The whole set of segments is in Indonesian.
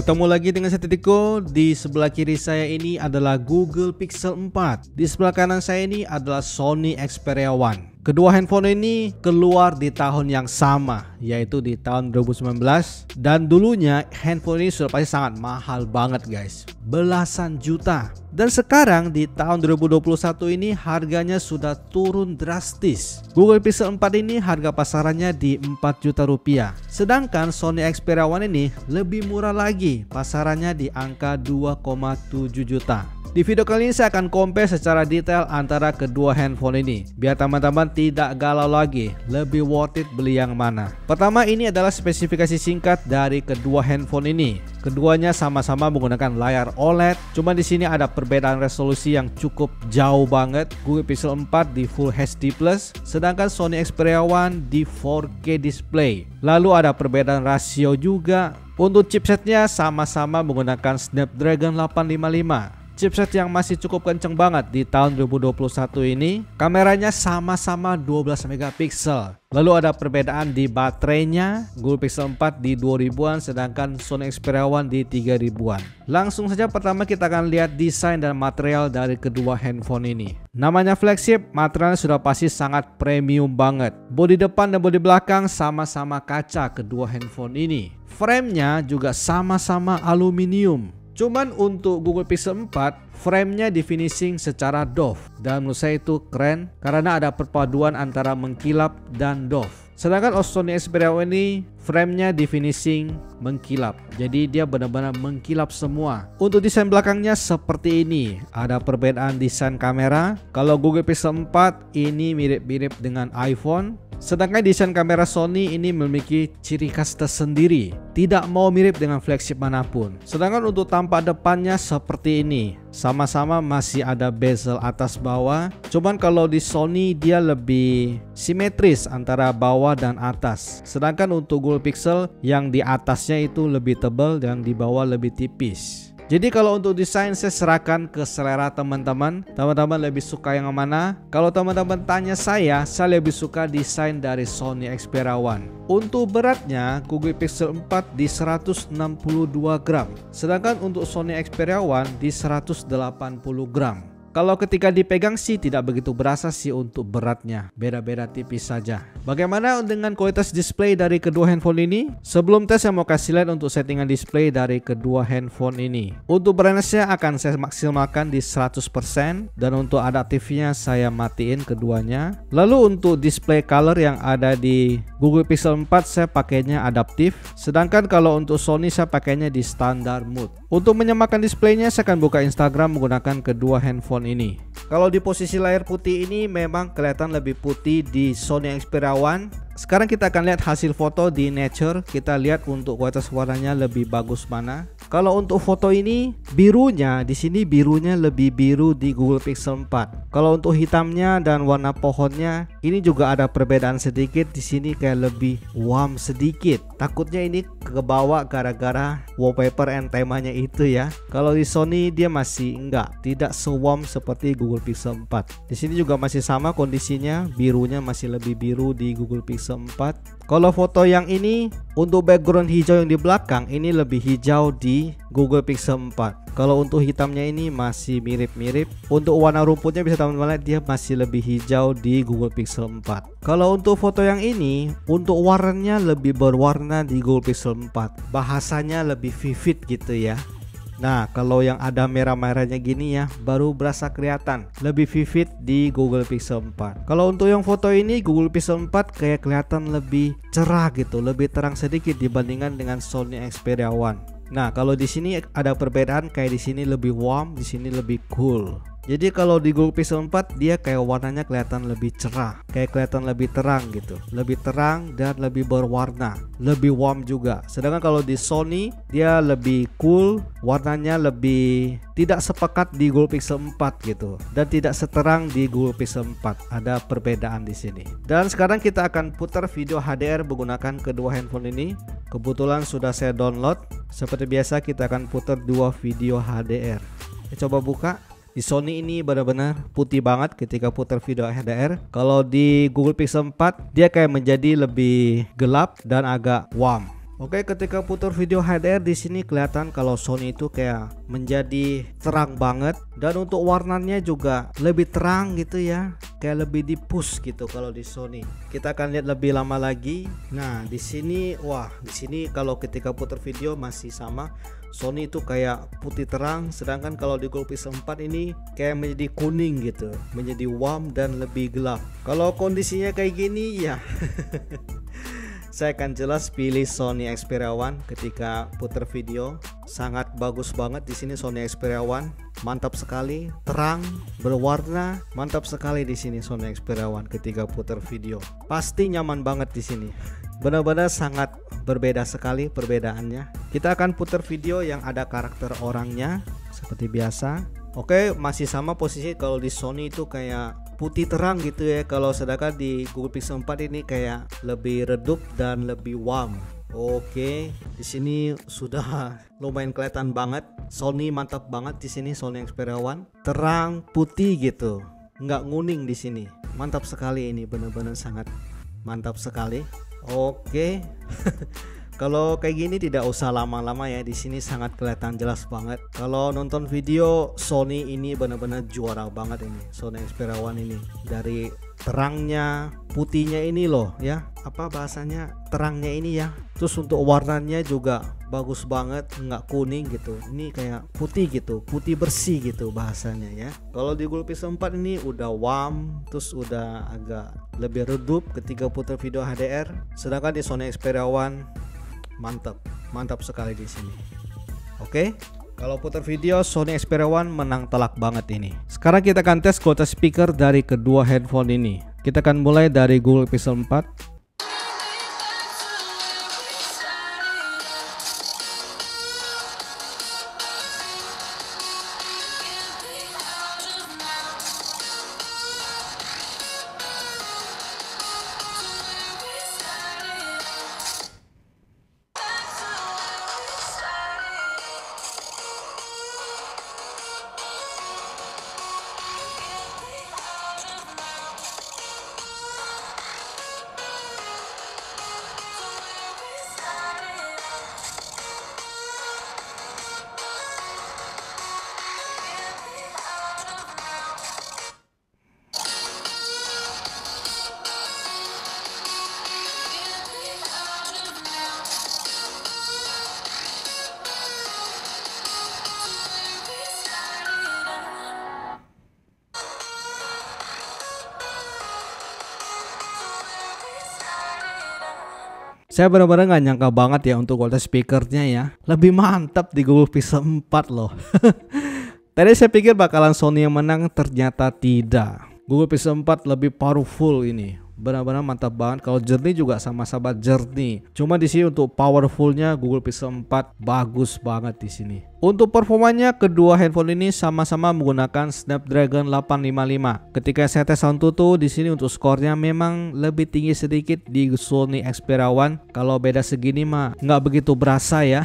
Ketemu lagi dengan saya Titiko. Di sebelah kiri saya ini adalah Google Pixel 4. Di sebelah kanan saya ini adalah Sony Xperia One. Kedua handphone ini keluar di tahun yang sama, yaitu di tahun 2019. Dan dulunya handphone ini sudah pasti sangat mahal banget guys, belasan juta. Dan sekarang di tahun 2021 ini harganya sudah turun drastis. Google Pixel 4 ini harga pasarannya di 4 juta rupiah. Sedangkan Sony Xperia One ini lebih murah lagi, pasarannya di angka 2,7 juta. Di video kali ini saya akan compare secara detail antara kedua handphone ini, biar teman-teman tidak galau lagi, lebih worth it beli yang mana. Pertama, ini adalah spesifikasi singkat dari kedua handphone ini. Keduanya sama-sama menggunakan layar OLED, cuma di sini ada perbedaan resolusi yang cukup jauh banget. Google Pixel 4 di Full HD+, sedangkan Sony Xperia One di 4K display. Lalu ada perbedaan rasio juga. Untuk chipsetnya sama-sama menggunakan Snapdragon 855. Chipset yang masih cukup kenceng banget di tahun 2021 ini. Kameranya sama-sama 12 megapiksel. Lalu ada perbedaan di baterainya. Google Pixel 4 di 2000-an, sedangkan Sony Xperia One di 3000-an. Langsung saja pertama kita akan lihat desain dan material dari kedua handphone ini. Namanya flagship, materialnya sudah pasti sangat premium banget. Bodi depan dan bodi belakang sama-sama kaca kedua handphone ini. Frame-nya juga sama-sama aluminium. Cuman untuk Google Pixel 4, frame-nya di finishing secara doff, dan menurut saya itu keren karena ada perpaduan antara mengkilap dan doff. Sedangkan Sony Xperia One ini frame-nya di finishing mengkilap, jadi dia benar-benar mengkilap semua. Untuk desain belakangnya seperti ini, ada perbedaan desain kamera. Kalau Google Pixel 4 ini mirip-mirip dengan iPhone, sedangkan desain kamera Sony ini memiliki ciri khas tersendiri, tidak mau mirip dengan flagship manapun. Sedangkan untuk tampak depannya seperti ini, sama-sama masih ada bezel atas bawah. Cuman kalau di Sony dia lebih simetris antara bawah dan atas. Sedangkan untuk Google Pixel yang di atasnya itu lebih tebal dan di bawah lebih tipis. Jadi kalau untuk desain saya serahkan ke selera teman-teman. Teman-teman lebih suka yang mana? Kalau teman-teman tanya saya lebih suka desain dari Sony Xperia One. Untuk beratnya Google Pixel 4 di 162 gram. Sedangkan untuk Sony Xperia One di 180 gram. Kalau ketika dipegang sih tidak begitu berasa sih untuk beratnya, beda-beda tipis saja. Bagaimana dengan kualitas display dari kedua handphone ini? Sebelum tes saya mau kasih lihat untuk settingan display dari kedua handphone ini. Untuk brightness-nya akan saya maksimalkan di 100%, dan untuk adaptifnya saya matiin keduanya. Lalu untuk display color yang ada di Google Pixel 4 saya pakainya adaptif, sedangkan kalau untuk Sony saya pakainya di standar mode. Untuk menyamakan displaynya saya akan buka Instagram menggunakan kedua handphone ini. Kalau di posisi layar putih ini memang kelihatan lebih putih di Sony Xperia One. Sekarang kita akan lihat hasil foto di Nature. Kita lihat untuk kualitas warnanya lebih bagus mana. Kalau untuk foto ini birunya, di sini birunya lebih biru di Google Pixel 4. Kalau untuk hitamnya dan warna pohonnya ini juga ada perbedaan sedikit. Di sini kayak lebih warm sedikit. Takutnya ini kebawa gara-gara wallpaper and temanya itu ya. Kalau di Sony dia masih tidak se-warm seperti Google Pixel 4. Di sini juga masih sama kondisinya, birunya masih lebih biru di Google Pixel 4. Kalau foto yang ini untuk background hijau yang di belakang ini lebih hijau di Google Pixel 4. Kalau untuk hitamnya ini masih mirip-mirip. Untuk warna rumputnya bisa teman-teman lihat dia masih lebih hijau di Google Pixel 4. Kalau untuk foto yang ini untuk warnanya lebih berwarna di Google Pixel 4. Bahasanya lebih vivid gitu ya. Nah kalau yang ada merah-merahnya gini ya baru berasa kelihatan lebih vivid di Google Pixel 4. Kalau untuk yang foto ini Google Pixel 4 kayak kelihatan lebih cerah gitu, lebih terang sedikit dibandingkan dengan Sony Xperia One. Nah kalau di sini ada perbedaan, kayak di sini lebih warm, di sini lebih cool. Jadi kalau di Google Pixel 4 dia kayak warnanya kelihatan lebih cerah, kayak kelihatan lebih terang gitu, lebih terang dan lebih berwarna, lebih warm juga. Sedangkan kalau di Sony dia lebih cool, warnanya lebih tidak sepekat di Google Pixel 4 gitu, dan tidak seterang di Google Pixel 4. Ada perbedaan di sini. Dan sekarang kita akan putar video HDR menggunakan kedua handphone ini. Kebetulan sudah saya download. Seperti biasa kita akan putar dua video HDR. Coba buka. Di Sony ini benar-benar putih banget ketika putar video HDR. Kalau di Google Pixel 4 dia kayak menjadi lebih gelap dan agak warm. Oke, ketika putar video HDR di sini kelihatan kalau Sony itu kayak menjadi terang banget, dan untuk warnanya juga lebih terang gitu ya, kayak lebih di push gitu kalau di Sony. Kita akan lihat lebih lama lagi. Nah, di sini wah, di sini kalau ketika putar video masih sama, Sony itu kayak putih terang, sedangkan kalau di Google Pixel 4 ini kayak menjadi kuning gitu, menjadi warm dan lebih gelap. Kalau kondisinya kayak gini ya saya akan jelas pilih Sony Xperia One ketika putar video. Sangat bagus banget di sini Sony Xperia One. Mantap sekali, terang, berwarna, mantap sekali di sini Sony Xperia One ketika putar video. Pasti nyaman banget di sini. Benar-benar sangat berbeda sekali perbedaannya. Kita akan putar video yang ada karakter orangnya seperti biasa. Oke, masih sama posisi kalau di Sony itu kayak putih terang gitu ya. Kalau sedangkan di Google Pixel 4 ini kayak lebih redup dan lebih warm. Oke, di sini sudah lumayan kelihatan banget. Sony mantap banget di sini, Sony Xperia One. Terang putih gitu, nggak nguning di sini. Mantap sekali ini, benar-benar sangat mantap sekali. Oke. Kalau kayak gini tidak usah lama-lama ya, di sini sangat kelihatan jelas banget. Kalau nonton video Sony ini benar-benar juara banget ini, Sony Xperia One ini. Dari terangnya, putihnya ini loh ya, apa bahasanya, terangnya ini ya. Terus untuk warnanya juga bagus banget, nggak kuning gitu. Ini kayak putih gitu, putih bersih gitu bahasanya ya. Kalau di Google Pixel 4 ini udah warm, terus udah agak lebih redup ketika putar video HDR. Sedangkan di Sony Xperia One mantap sekali di sini. Oke, kalau putar video Sony Xperia One menang telak banget ini. Sekarang kita akan tes kualitas speaker dari kedua handphone ini. Kita akan mulai dari Google Pixel 4. Saya benar-benar nggak nyangka banget ya untuk kualitas speakernya ya. Lebih mantap di Google Pixel 4 loh. Tadi saya pikir bakalan Sony yang menang, ternyata tidak. Google Pixel 4 lebih powerful ini. Benar-benar mantap banget. Kalau jernih juga sama-sama jernih. Cuma di sini untuk powerfulnya Google Pixel 4 bagus banget di sini. Untuk performanya kedua handphone ini sama-sama menggunakan Snapdragon 855. Ketika saya tes AnTuTu di sini untuk skornya memang lebih tinggi sedikit di Sony Xperia One. Kalau beda segini mah nggak begitu berasa ya.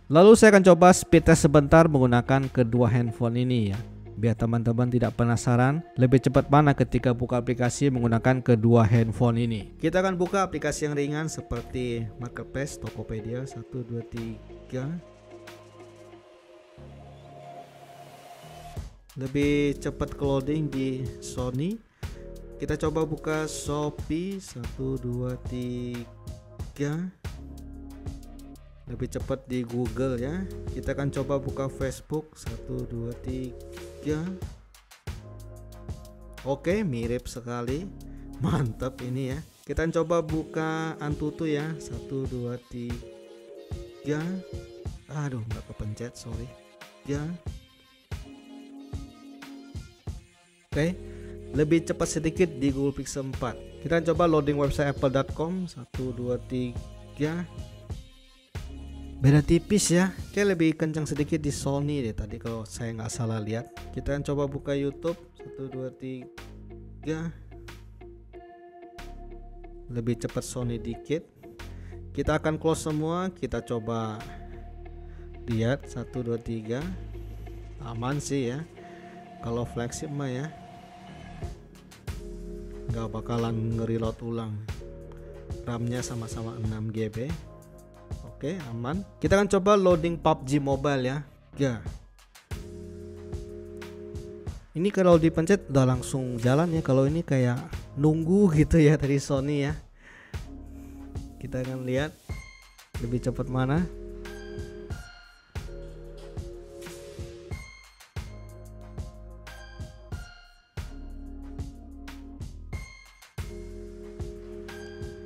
Lalu saya akan coba speed test sebentar menggunakan kedua handphone ini ya. Biar teman-teman tidak penasaran lebih cepat mana ketika buka aplikasi menggunakan kedua handphone ini. Kita akan buka aplikasi yang ringan seperti Marketplace, Tokopedia, 1, 2, 3. Lebih cepat loading di Sony. Kita coba buka Shopee, 1, 2, 3. Lebih cepat di Google ya. Kita akan coba buka Facebook, 1, 2, 3. Oke, mirip sekali. Mantap ini ya. Kita coba buka AnTuTu ya, 1, 2, 3. Aduh, nggak kepencet, sorry. 3. Oke, lebih cepat sedikit di Google Pixel 4. Kita coba loading website apple.com, 1, 2, 3. Beda tipis ya, kayak lebih kencang sedikit di Sony deh tadi kalau saya nggak salah lihat. Kita coba buka YouTube, 1, 2, 3. Lebih cepat Sony dikit. Kita akan close semua. Kita coba lihat, 1, 2, 3. Aman sih ya. Kalau flagship mah ya nggak bakalan nge-reload ulang. RAM-nya sama-sama 6 GB. Oke, aman. Kita akan coba loading PUBG Mobile ya. Ini kalau dipencet udah langsung jalan ya. Kalau ini kayak nunggu gitu ya dari Sony ya. Kita akan lihat lebih cepat mana.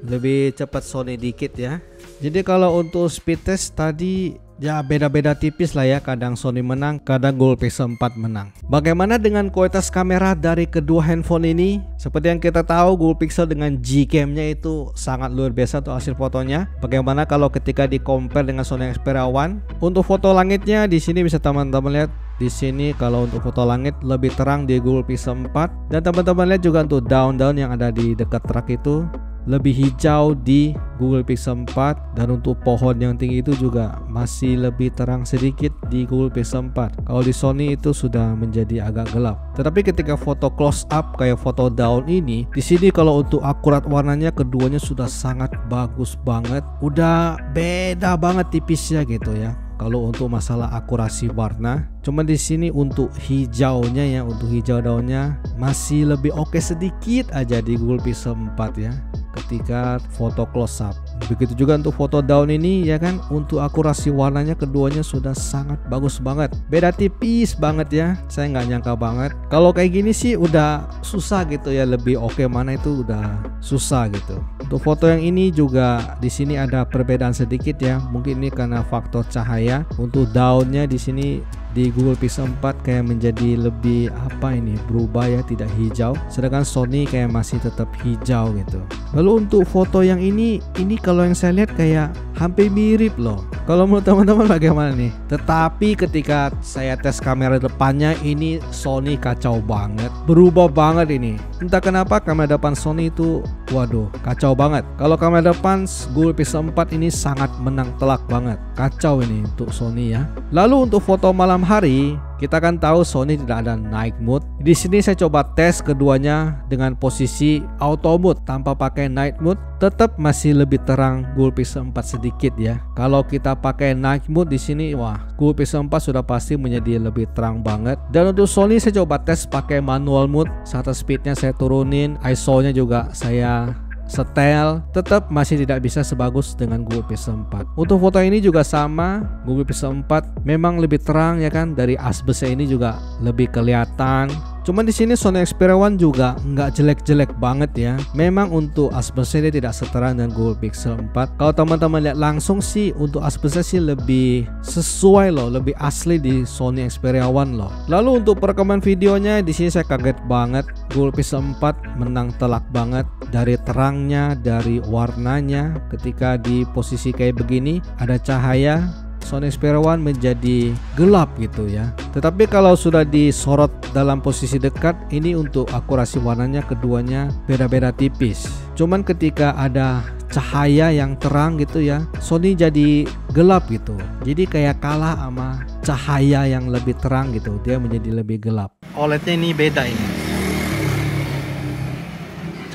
Lebih cepat Sony dikit ya. Jadi kalau untuk speed test tadi ya beda-beda tipis lah ya. Kadang Sony menang, kadang Google Pixel 4 menang. Bagaimana dengan kualitas kamera dari kedua handphone ini? Seperti yang kita tahu, Google Pixel dengan Gcam-nya itu sangat luar biasa untuk hasil fotonya. Bagaimana kalau ketika di compare dengan Sony Xperia One? Untuk foto langitnya di sini bisa teman-teman lihat. Di sini kalau untuk foto langit lebih terang di Google Pixel 4, dan teman-teman lihat juga untuk daun-daun yang ada di dekat truk itu lebih hijau di Google Pixel 4, dan untuk pohon yang tinggi itu juga masih lebih terang sedikit di Google Pixel 4. Kalau di Sony itu sudah menjadi agak gelap. Tetapi ketika foto close up kayak foto daun ini, di sini kalau untuk akurat warnanya keduanya sudah sangat bagus banget. Udah beda banget tipisnya gitu ya. Kalau untuk masalah akurasi warna, cuma di sini untuk hijaunya ya, untuk hijau daunnya masih lebih oke sedikit aja di Google Pixel 4 ya. Ketika foto close up, begitu juga untuk foto daun ini ya kan, untuk akurasi warnanya keduanya sudah sangat bagus banget. Beda tipis banget ya, saya nggak nyangka banget. Kalau kayak gini sih udah susah gitu ya, lebih oke mana itu udah susah gitu. Untuk foto yang ini juga di sini ada perbedaan sedikit ya, mungkin ini karena faktor cahaya. Untuk daunnya di sini di Google Pixel 4 kayak menjadi lebih apa ini, berubah ya, tidak hijau, sedangkan Sony kayak masih tetap hijau gitu. Lalu untuk foto yang ini kalau yang saya lihat kayak hampir mirip loh. Kalau menurut teman-teman bagaimana nih? Tetapi ketika saya tes kamera depannya, ini Sony kacau banget, berubah banget ini. Entah kenapa kamera depan Sony itu waduh kacau banget. Kalau kamera depan Google Pixel 4 ini sangat menang telak banget, kacau ini untuk Sony ya. Lalu untuk foto malam hari, kita kan tahu Sony tidak ada night mode. Di sini saya coba tes keduanya dengan posisi auto mode tanpa pakai night mode, tetap masih lebih terang Google Pixel 4 sedikit ya. Kalau kita pakai night mode di sini, wah, Google Pixel 4 sudah pasti menjadi lebih terang banget. Dan untuk Sony saya coba tes pakai manual mode, shutter speednya saya turunin, ISO-nya juga saya setel, tetap masih tidak bisa sebagus dengan Google Pixel 4. Untuk foto ini juga sama, Google Pixel 4 memang lebih terang ya kan, dari asbesnya ini juga lebih kelihatan. Cuman di sini Sony Xperia One juga nggak jelek-jelek banget ya. Memang untuk asbesnya dia tidak seterang dengan Google Pixel 4. Kalau teman-teman lihat langsung sih untuk asbesnya sih lebih sesuai loh, lebih asli di Sony Xperia One loh. Lalu untuk perekaman videonya di sini saya kaget banget, Google Pixel 4 menang telak banget dari terangnya, dari warnanya. Ketika di posisi kayak begini ada cahaya, Sony Xperia One menjadi gelap gitu ya. Tetapi kalau sudah disorot dalam posisi dekat, ini untuk akurasi warnanya keduanya beda-beda tipis. Cuman ketika ada cahaya yang terang gitu ya, Sony jadi gelap gitu. Jadi kayak kalah sama cahaya yang lebih terang gitu, dia menjadi lebih gelap. OLED-nya ini beda ini.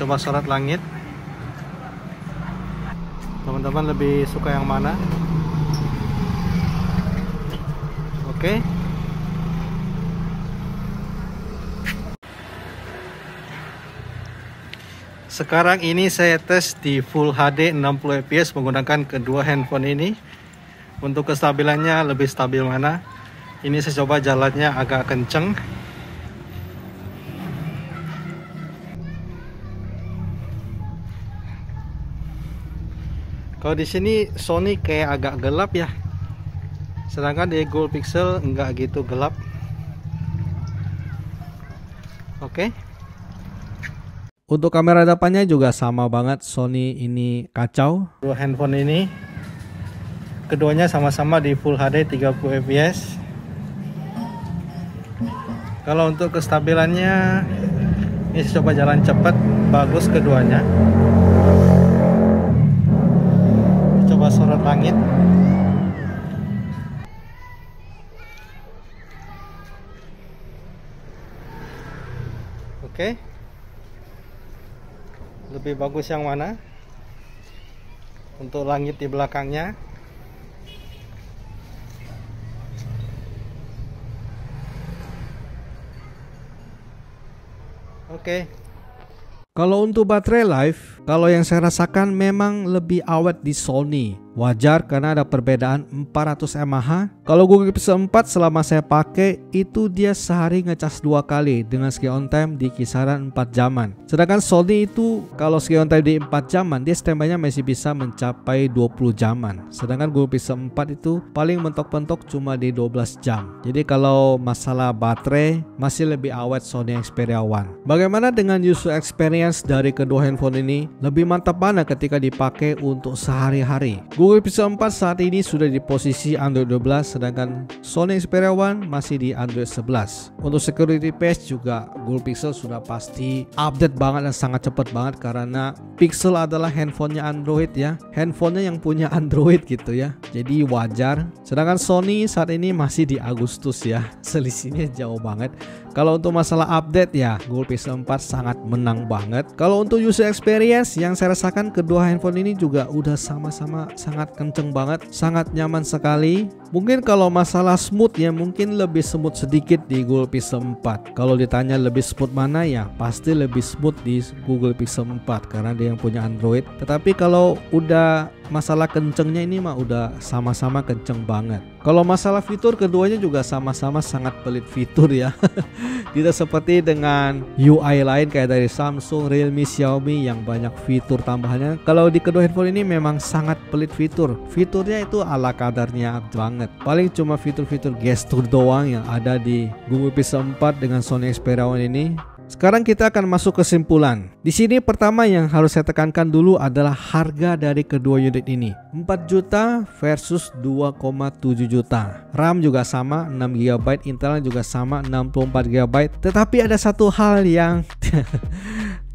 Coba sorot langit. Teman-teman lebih suka yang mana? Oke. Sekarang ini saya tes di Full HD 60 fps menggunakan kedua handphone ini. Untuk kestabilannya lebih stabil mana? Ini saya coba jalannya agak kenceng. Kalau di sini Sony kayak agak gelap ya. Sedangkan di Google Pixel enggak gitu gelap. Oke. Untuk kamera depannya juga sama banget, Sony ini kacau. Dua handphone ini keduanya sama-sama di Full HD 30 fps. Kalau untuk kestabilannya ini saya coba jalan cepat, bagus keduanya. Coba sorot langit. Oke. Lebih bagus yang mana? Untuk langit di belakangnya. Oke. Kalau untuk baterai life, kalau yang saya rasakan memang lebih awet di Sony. Wajar karena ada perbedaan 400 mAh. Kalau Google Pixel 4 selama saya pakai itu dia sehari ngecas 2 kali dengan screen on time di kisaran 4 jaman. Sedangkan Sony itu kalau screen on time di 4 jaman dia standby-nya masih bisa mencapai 20 jaman. Sedangkan Google Pixel 4 itu paling mentok-mentok cuma di 12 jam. Jadi kalau masalah baterai masih lebih awet Sony Xperia One. Bagaimana dengan user experience dari kedua handphone ini? Lebih mantap mana ketika dipakai untuk sehari-hari? Google Pixel 4 saat ini sudah di posisi Android 12, sedangkan Sony Xperia One masih di Android 11. Untuk security patch juga Google Pixel sudah pasti update banget dan sangat cepat banget karena Pixel adalah handphonenya Android ya, handphonenya yang punya Android gitu ya. Jadi wajar. Sedangkan Sony saat ini masih di Agustus ya, selisihnya jauh banget. Kalau untuk masalah update ya Google Pixel 4 sangat menang banget. Kalau untuk user experience yang saya rasakan kedua handphone ini juga udah sama-sama sangat kenceng banget, sangat nyaman sekali. Mungkin kalau masalah smooth ya mungkin lebih smooth sedikit di Google Pixel 4. Kalau ditanya lebih smooth mana ya pasti lebih smooth di Google Pixel 4 karena dia yang punya Android. Tetapi kalau udah masalah kencengnya ini mah udah sama-sama kenceng banget. Kalau masalah fitur keduanya juga sama-sama sangat pelit fitur ya. Tidak seperti dengan UI lain kayak dari Samsung, Realme, Xiaomi yang banyak fitur tambahannya. Kalau di kedua handphone ini memang sangat pelit fitur. Fiturnya itu ala kadarnya banget. Paling cuma fitur-fitur gestur doang yang ada di Google Pixel 4 dengan Sony Xperia One ini. Sekarang kita akan masuk kesimpulan. Di sini pertama yang harus saya tekankan dulu adalah harga dari kedua unit ini. 4 juta versus 2,7 juta. RAM juga sama 6 GB, Intel juga sama 64 GB. Tetapi ada satu hal yang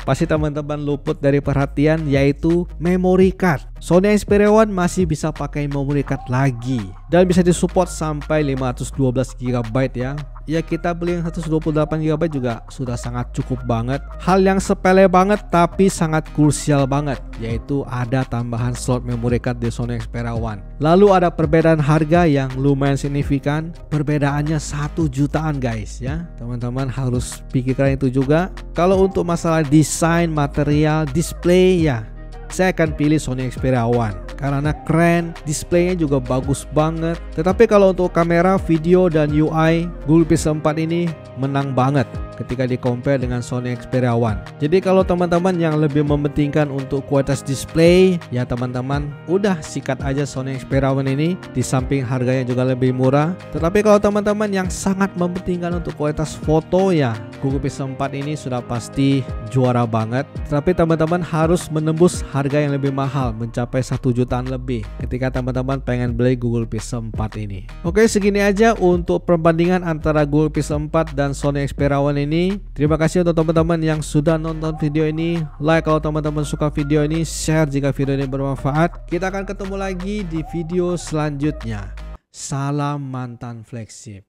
pasti teman-teman luput dari perhatian, yaitu memory card. Sony Xperia One masih bisa pakai memory card lagi dan bisa disupport sampai 512 GB ya. Ya kita beli yang 128 GB juga sudah sangat cukup banget. Hal yang sepele banget tapi sangat krusial banget, yaitu ada tambahan slot memory card di Sony Xperia One. Lalu ada perbedaan harga yang lumayan signifikan. Perbedaannya 1 jutaan guys ya. Teman-teman harus pikirkan itu juga. Kalau untuk masalah desain, material, display ya saya akan pilih Sony Xperia One karena keren, displaynya juga bagus banget. Tetapi kalau untuk kamera, video, dan UI, Google Pixel 4 ini menang banget ketika di compare dengan Sony Xperia One. Jadi kalau teman-teman yang lebih mementingkan untuk kualitas display, ya teman-teman udah sikat aja Sony Xperia One ini, di samping harganya juga lebih murah. Tetapi kalau teman-teman yang sangat mementingkan untuk kualitas foto, ya Google Pixel 4 ini sudah pasti juara banget. Tetapi teman-teman harus menembus harga yang lebih mahal, mencapai 1 jutaan lebih ketika teman-teman pengen beli Google Pixel 4 ini. Oke, segini aja untuk perbandingan antara Google Pixel 4 dan Sony Xperia One ini. Terima kasih untuk teman-teman yang sudah nonton video ini. Like kalau teman-teman suka video ini, share jika video ini bermanfaat. Kita akan ketemu lagi di video selanjutnya. Salam mantan flagship.